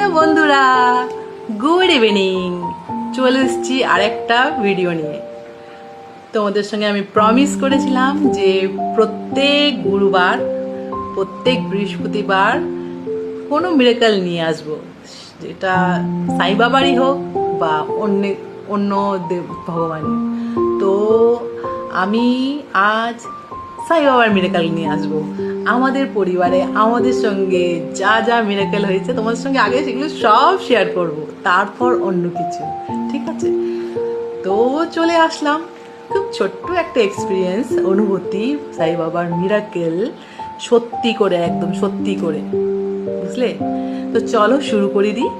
Hello বন্ধুরা, good evening. চলে এসেছি আরেকটা ভিডিও নিয়ে। তোমাদের সঙ্গে আমি প্রমিস করেছিলাম যে প্রত্যেক গুরুবার, প্রত্যেক বৃহস্পতিবার কোনো মিরাকল নিয়ে আসবো, যেটা সাই বাবারই হোক বা অন্য দেব ভগবানের। তো আমি আজ সাই বাবার মিরাকল নিয়ে আসবো। আমাদের পরিবারে আমাদের সঙ্গে যা যা মিরাকল হয়েছে তোমাদের সঙ্গে আগে সেগুলো সব শেয়ার করব, তারপর অন্য কিছু। ঠিক আছে? তো চলে আসলাম। খুব ছোট্ট একটা এক্সপিরিয়েন্স, অনুভূতি, সাই বাবার মিরাকেল সত্যি করে, একদম সত্যি করে, বুঝলে? তো চলো শুরু করে দিই।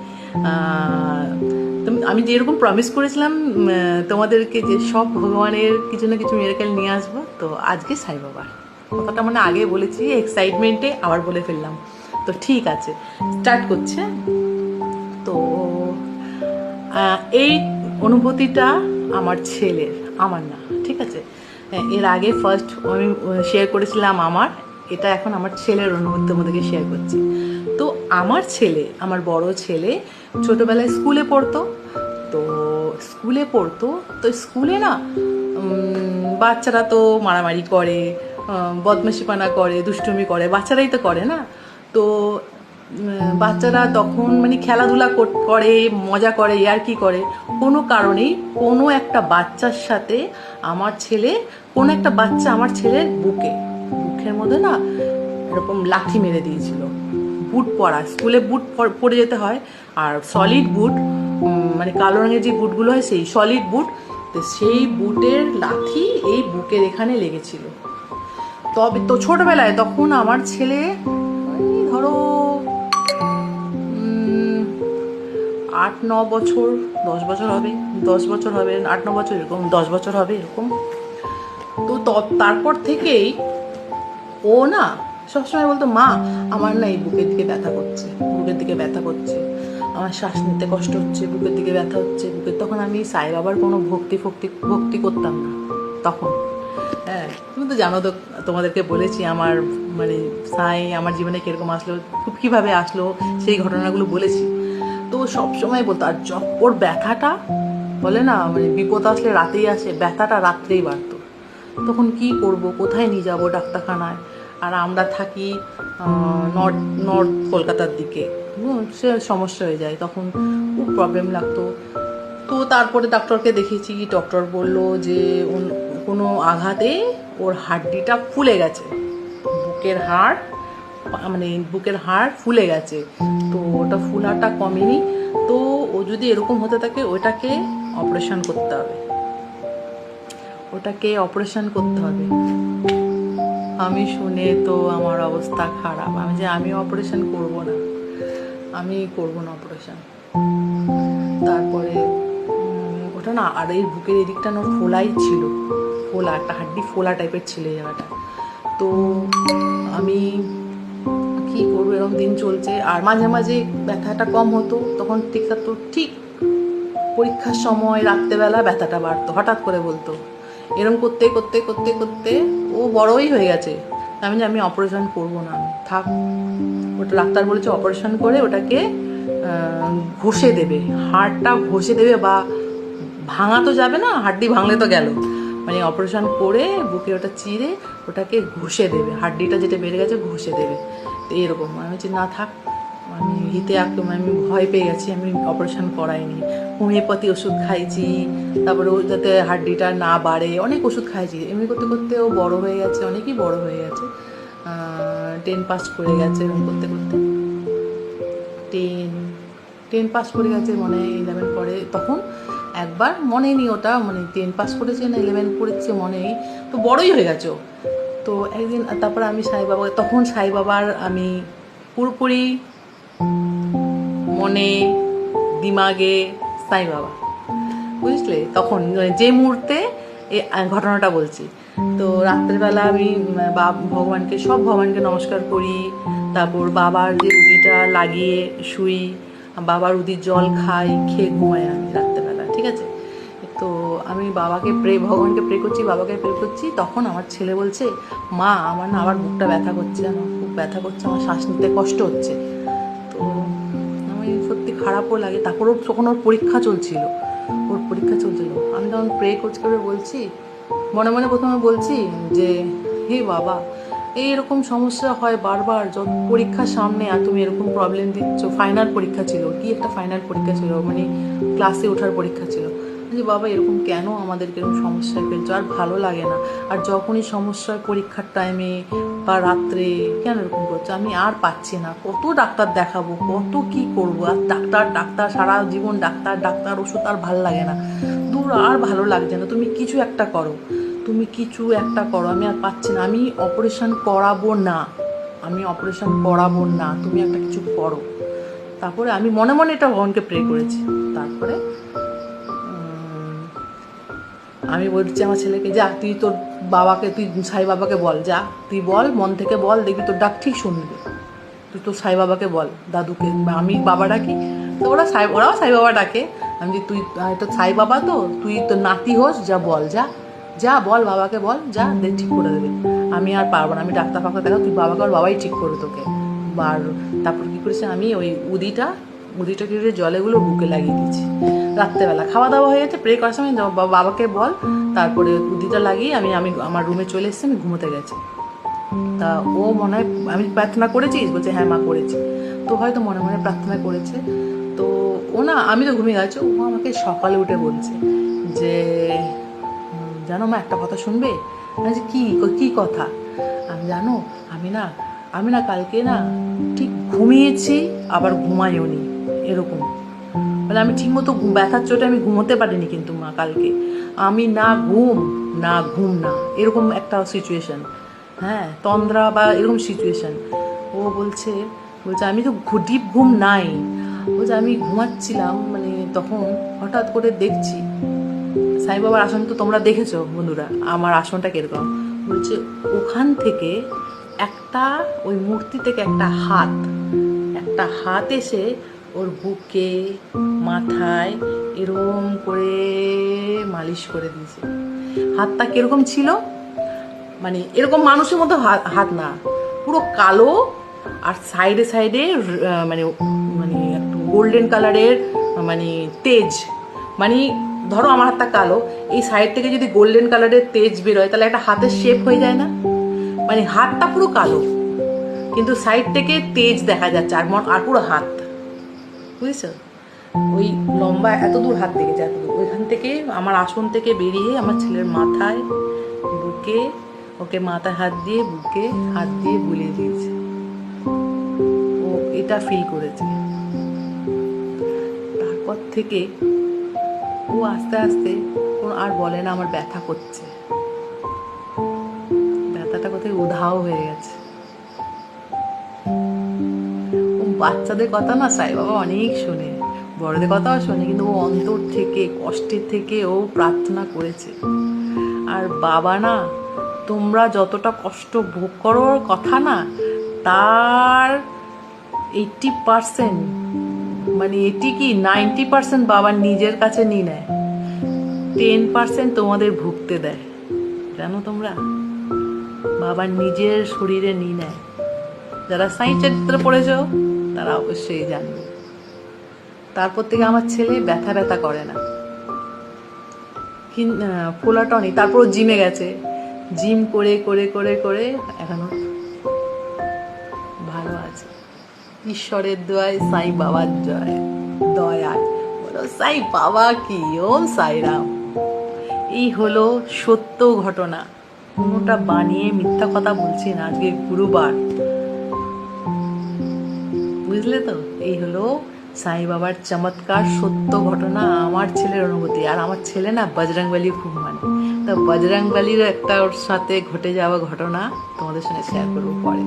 আমি যেরকম প্রমিস করেছিলাম তোমাদেরকে যে সব ভগবানের কিছু না কিছু মিরাকেল নিয়ে আসবো, তো আজকে সাই বাবার কথাটা মানে আগে বলেছি, এক্সাইটমেন্টে আবার বলে ফেললাম। তো ঠিক আছে, স্টার্ট করছে। তো এই অনুভূতিটা আমার ছেলের, আমার না। ঠিক আছে? এর আগে ফার্স্ট আমি শেয়ার করেছিলাম আমার, এটা এখন আমার ছেলের অনুভূতি তোমাদেরকে শেয়ার করছি। তো আমার ছেলে, আমার বড় ছেলে ছোটবেলায় স্কুলে পড়তো। তো স্কুলে না বাচ্চারা তো মারামারি করে, বদমাশিপানা করে, দুষ্টুমি করে, বাচ্চারাই তো করে না? তো বাচ্চারা তখন মানে খেলাধুলা করে, মজা করে, ইয়ার্কি করে। কোনো কারণেই কোনো একটা বাচ্চার সাথে আমার বাচ্চা আমার ছেলের বুকের মধ্যে না এরকম লাঠি মেরে দিয়েছিল। বুট পরা, স্কুলে বুট পরে যেতে হয়, আর সলিড বুট, মানে কালো রঙের যে বুটগুলো হয় সেই সলিড বুট। তো সেই বুটের লাঠি এই বুকের এখানে লেগেছিল। তবে তো ছোটবেলায় তখন আমার ছেলে ধরো 8-9 বছর, 10 বছর হবে, 10 বছর হবে, 8-9 বছর এরকম, 10 বছর হবে এরকম। তো তারপর থেকেই ও না সবসময় বলতো, মা আমার না এই বুকের দিকে ব্যথা করছে, আমার শ্বাস নিতে কষ্ট হচ্ছে, বুকের দিকে ব্যথা হচ্ছে, তখন আমি সাই বাবার কোনো ভক্তি করতাম না তখন। হ্যাঁ, তুমি তো জানো, তো তোমাদেরকে বলেছি আমার মানে সাই আমার জীবনে কিরকম আসলো, কীভাবে আসলো, সেই ঘটনাগুলো বলেছি। তো সবসময় বলতো, আর ওর ব্যথাটা বলে না, মানে বিপদ আসলে রাতেই আসে, ব্যথাটা রাত্রেই বাড়তো। তখন কি করব, কোথায় নিয়ে যাব ডাক্তারখানায়? আর আমরা থাকি নর্থ কলকাতার দিকে, সে সমস্যা হয়ে যায়, তখন খুব প্রবলেম লাগতো। তো তারপরে ডক্টরকে দেখিয়েছি, ডক্টর বলল যে কোনো আঘাতে ওর হাড্ডিটা ফুলে গেছে, বুকের হাড় ফুলে গেছে। তো ওটা ফুলাটা কমেনি। তো ও যদি এরকম হতে থাকে ওটাকে অপারেশন করতে হবে। আমি শুনে তো আমার অবস্থা খারাপ। আমি অপারেশন করব না অপারেশন। তারপরে ওটা না, আর এই বুকের এদিকটা না ফোলাই ছিল, একটা হাড্ডি ফোলা টাইপের ছিল জায়গাটা। তো আমি কি করবো, এরকম দিন চলছে। আর মাঝে মাঝে ব্যথাটা কম হতো, তখন ঠিক পরীক্ষার সময় রাত্রেবেলা ব্যথাটা বাড়তো, হঠাৎ করে বলতো। এরকম করতে করতে করতে করতে ও বড়ই হয়ে গেছে। আমি অপারেশন করবো না, থাক। ওটা ডাক্তার বলেছে অপারেশন করে ওটাকে ঘষে দেবে, হাড়টা ঘষে দেবে, বা ভাঙা তো যাবে না, হাড্ডি ভাঙলে তো গেল, মানে অপারেশন করে বুকে ওটা চিরে ওটাকে ঘষে দেবে, হাড্ডিটা যেটা বেড়ে গেছে ঘষে দেবে। তো এরকম আমি বলছি, না থাক, আমি ভয় পেয়ে গেছি, আমি অপারেশন করাইনি। হোমিওপ্যাথি ওষুধ খাইছি, তারপরে ও যাতে হাড্ডিটা না বাড়ে, অনেক ওষুধ খাইছি। এমনি করতে করতে ও বড় হয়ে গেছে, অনেকই বড় হয়ে গেছে, 10 পাস করে গেছে। এরকম করতে করতে 10 পাস করে গেছে, মনে হয় 11 পরে। তখন একবার মনে নেই ওটা, মানে 10 পাস করেছে না 11 পড়েছে মনে নেই, তো বড়ই হয়ে গেছে। তো একদিন তারপরে আমি সাই বাবার আমি পুরোপুরি মনে দিমাগে সাই বাবা, বুঝলে? তখন যে মুহূর্তে ঘটনাটা বলছি। তো রাত্রেবেলা আমি সব ভগবানকে নমস্কার করি, তারপর বাবার যে উদিটা লাগিয়ে শুই, বাবার উদির জল খাই, খেয়ে ঘুমাই আমি রাত্রেবেলা। ঠিক আছে? তো আমি ভগবানকে প্রে করছি। তখন আমার ছেলে বলছে, মা আমার না আবার বুকটা ব্যথা করছে, আমার খুব ব্যথা করছে, আমার শ্বাস নিতে কষ্ট হচ্ছে। তো আমি খারাপও লাগে। তারপর তখন ওর পরীক্ষা চলছিল, আমি তখন প্রে করে বলছি, মনে মনে প্রথমে বলছি যে হে বাবা, এইরকম সমস্যা হয় বারবার, যত পরীক্ষার সামনে আর তুমি এরকম প্রবলেম দিচ্ছ। ফাইনাল পরীক্ষা ছিল, কি একটা ফাইনাল পরীক্ষা ছিল, মানে ক্লাসে ওঠার পরীক্ষা ছিল। যে বাবা এরকম কেন আমাদেরকে এরকম সমস্যায় ফেলছো, আর ভালো লাগে না। আর যখনই সমস্যা পরীক্ষার টাইমে বা রাত্রে কেন এরকম করছো, আমি আর পাচ্ছি না, কত ডাক্তার দেখাবো, কত কি করব, আর ডাক্তার সারা জীবন ডাক্তার ওষুধ, আর ভালো লাগে না, দূর আর ভালো লাগছে না, তুমি কিছু একটা করো, আমি আর পাচ্ছি না, আমি অপারেশন করাবো না, তুমি একটা কিছু করো। তারপরে আমি মনে মনে এটা ভগবানকে প্রে করেছি। তারপরে আমি বলছি আমার ছেলেকে, যা তুই তোর বাবাকে, তুই সাই বাবাকে বল, যা তুই বল, মন থেকে বল, দেখবি তোর ডাক ঠিক শুনবে। তুই তোর সাই বাবাকে বল, দাদুকে, আমি বাবা ডাকি তো ওরাও সাই বাবা ডাকে। আমি যে তুই তো সাই বাবা, তো তুই তোর নাতি হোস, যা বল, যা বল, বাবাকে বল, যা ঠিক করে দেবে। আমি আর পারবো না, আমি ডাক্তার দেখা, তুই বাবাকে, ওর বাবাই ঠিক করে তোকে। আর তারপর কী করেছে, আমি ওই উদিটা কেটে জলেগুলো বুকে লাগিয়ে দিয়েছি রাত্রেবেলা। খাওয়া দাওয়া হয়ে গেছে, প্রে করার সময় বাবাকে বল, তারপরে উদিটা লাগিয়ে আমি আমার রুমে চলে এসেছি, আমি ঘুমোতে গেছি। তা ও মনে হয় আমি প্রার্থনা করেছিস, বলছে হ্যাঁ মা করেছি। তো হয়তো মনে মনে প্রার্থনা করেছে। তো ও না, আমি তো ঘুমিয়ে গেছি, ও আমাকে সকালে উঠে বলছে যে জানো মা একটা কথা শুনবে। যে কি কথা? আমি জানো, আমি না কালকে না ঠিক ঘুমিয়েছি, আবার ঘুমাইও নি, এরকম। মানে আমি ঠিকমতো ব্যথার চোটে আমি ঘুমোতে পারিনি, কিন্তু মা কালকে আমি না ঘুম না, এরকম একটা সিচুয়েশন, হ্যাঁ তন্দ্রা বা এরকম সিচুয়েশন। ও বলছে আমি তো ডিপ ঘুম নাই। বলছে আমি ঘুমাচ্ছিলাম, মানে তখন হঠাৎ করে দেখছি সাই বাবার আসন, তো তোমরা দেখেছো বন্ধুরা আমার আসনটা কিরকম। বলছে ওখান থেকে ওই মূর্তি থেকে একটা হাত এসে ওর বুকে, মাথায় এরকম করে মালিশ করে দিয়েছে। হাতটা কিরকম ছিল, মানে এরকম মানুষের মতো হাত না, পুরো কালো, আর সাইডে মানে মানে একটু গোল্ডেন কালারের, মানে তেজ, মানে ধরো আমার হাতটা কালো, এই সাইড থেকে যদি গোল্ডেন কালারের তেজ বেরোয়, তাহলে একটা হাতের শেপ হয়ে যায় না? মানে হাতটা পুরো কালো, কিন্তু সাইড থেকে তেজ দেখা যাচ্ছে, আর পুরো হাত, বুঝেছো? ওই লম্বা এত দূর হাত থেকে যায়, ওইখান থেকে আমার আসন থেকে বেরিয়ে আমার ছেলের মাথায়, বুকে, ওকে মাথায় হাত দিয়ে, বুকে হাত দিয়ে বুলিয়ে দিয়েছে। ও এটা ফিল করেছে। তারপর থেকে ও আস্তে আস্তে আর বলে না আমার ব্যথা করছে, ব্যথাটা কোথায় উধাও হয়ে গেছে। ও বাচ্চাদের কথা না সাই বাবা অনেক শোনে, বড়দের কথাও শোনে, কিন্তু ও অন্তর থেকে, কষ্টের থেকে ও প্রার্থনা করেছে। আর বাবা না, তোমরা যতটা কষ্ট ভোগ করার কথা না, তার 80%, মানে 90% বাবা নিজের কাছে নিয়ে নেয়, 10% তোমাদের ভুগতে দেয়। জানো তোমরা, বাবা নিজের শরীরে নিয়ে নেয়। যারা সাই চরিত্র পড়েছ তারা অবশ্যই জানবে। তারপর থেকে আমার ছেলে ব্যথা করে না, ফোলাটাও নেই। তারপর জিমে গেছে, জিম করে করে করে করে এখনো ভালো আছে। ঈশ্বরের দোয়ায়, সাই বাবার দয়ায় বলো সাই বাবা কি, ওম সাইরাম। এই হলো সত্য ঘটনা, কোনোটা বানিয়ে মিথ্যা কথা বলছি না। আজকে গুরুবার, বুঝলে তো? এই হলো সাই বাবার চমৎকার সত্য ঘটনা, আমার ছেলের অনুভূতি। আর আমার ছেলে না বজরংবলী খুব মানে, তো বজরংবলীর একটা ওর সাথে ঘটে যাওয়া ঘটনা তোমাদের সঙ্গে শেয়ার করবো পরে।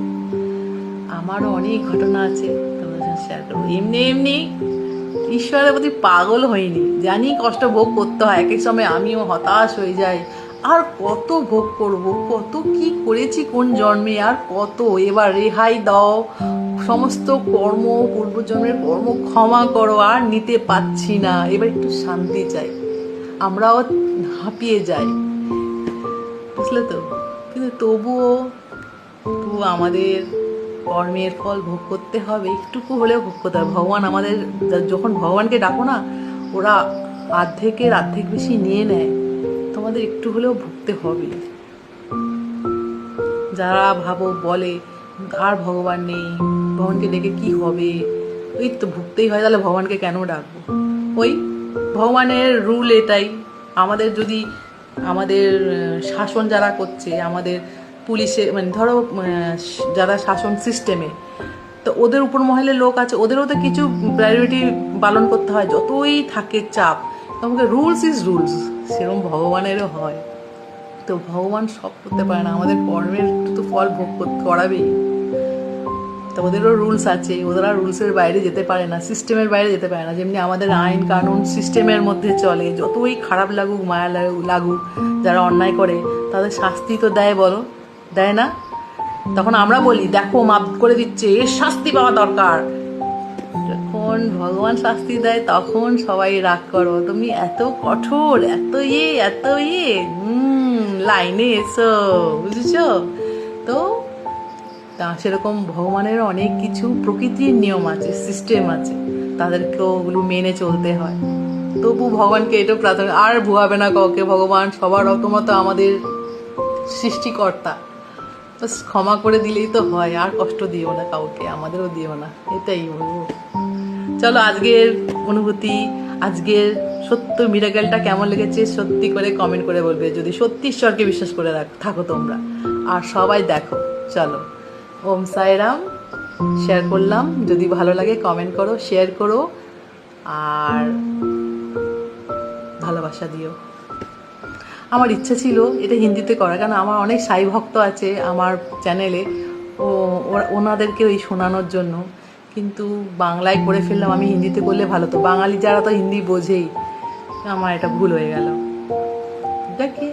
আমারও অনেক ঘটনা আছে তোমাদের সঙ্গে শেয়ার করবো। এমনি ঈশ্বরের প্রতি পাগল হয়নি, জানি কষ্ট ভোগ করতে হয়, এক এক সময় আমিও হতাশ হয়ে যাই। আর কত ভোগ করব, কত কি করেছি কোন জন্মে, আর কত, এবার রেহাই দাও, সমস্ত কর্ম, পূর্বজন্মের কর্ম ক্ষমা করো, আর নিতে পারছি না, এবার একটু শান্তি চাই। আমরাও হাঁপিয়ে যাই, বুঝলে তো? কিন্তু তবুও আমাদের কর্মের ফল ভোগ করতে হবে, একটুকু হলেও ভোগ করতে হবে। ভগবান আমাদের যখন ভগবানকে ডাকো না, ওরা অর্ধেক বেশি নিয়ে নেয়, তোমাদের একটু হলেও ভুগতে হবে। যারা বলে আর ভগবান নেই, ভগবানকে ডেকে কি হবে, ওই তো ভুগতেই হয়, তাহলে ভগবানকে কেন ডাকবো? ওই ভগবানের রুল এটাই। আমাদের যদি আমাদের শাসন যারা করছে, আমাদের পুলিশে মানে ধরো যারা শাসন সিস্টেমে, তো ওদের উপর মহলের লোক আছে, ওদেরও তো কিছু প্রায়োরিটি পালন করতে হয়, যতই থাকে চাপ, তোমাকে রুলস ইজ রুলস, সেরকম ভগবানেরও হয়। তো ভগবান সব করতে পারে না, আমাদের কর্মের তো ফল ভোগ করাবেই। তো ওদেরও রুলস আছে, ওরা রুলসের বাইরে যেতে পারে না, সিস্টেমের বাইরে যেতে পারে না। যেমনি আমাদের আইন কানুন সিস্টেমের মধ্যে চলে, যতই খারাপ লাগুক মায়া লাগুক, যারা অন্যায় করে তাদের শাস্তি তো দেয়, বলো দেয় না? তখন আমরা বলি দেখো মাপ করে দিচ্ছে, এর শাস্তি পাওয়া দরকার। যখন ভগবান শাস্তি দেয় তখন সবাই রাগ করো, তুমি এত কঠোর, এত লাইনে এসো, বুঝেছো তো? তা সেরকম ভগবানের অনেক কিছু প্রকৃতির নিয়ম আছে, সিস্টেম আছে, তাদেরকেও ওগুলো মেনে চলতে হয়। তবু ভগবানকে এটা প্রার্থনা, আর ভুয়াবে না কাউকে, ভগবান সবার রকমত আমাদের সৃষ্টিকর্তা, বাস ক্ষমা করে দিলেই তো হয়, আর কষ্ট দিও না কাউকে, আমাদেরও দিও না, এটাই বলবো। চলো, আজকের অনুভূতি, আজকের সত্য মিরাকেলটা কেমন লেগেছে সত্যি করে কমেন্ট করে বলবে, যদি সত্যি ঈশ্বরকে বিশ্বাস করে থাকো তোমরা। আর সবাই দেখো, চলো, ওম সাইরাম। শেয়ার করলাম, যদি ভালো লাগে কমেন্ট করো, শেয়ার করো, আর ভালোবাসা দিও। আমার ইচ্ছা ছিল এটা হিন্দিতে করা, কারণ আমার অনেক সাই ভক্ত আছে আমার চ্যানেলে, ওনাদেরকে ওই শোনানোর জন্য, কিন্তু বাংলায় করে ফেললাম। আমি হিন্দিতে করলে ভালো, তো বাঙালি যারা তো হিন্দি বোঝেই, আমার এটা ভুল হয়ে গেল। দেখি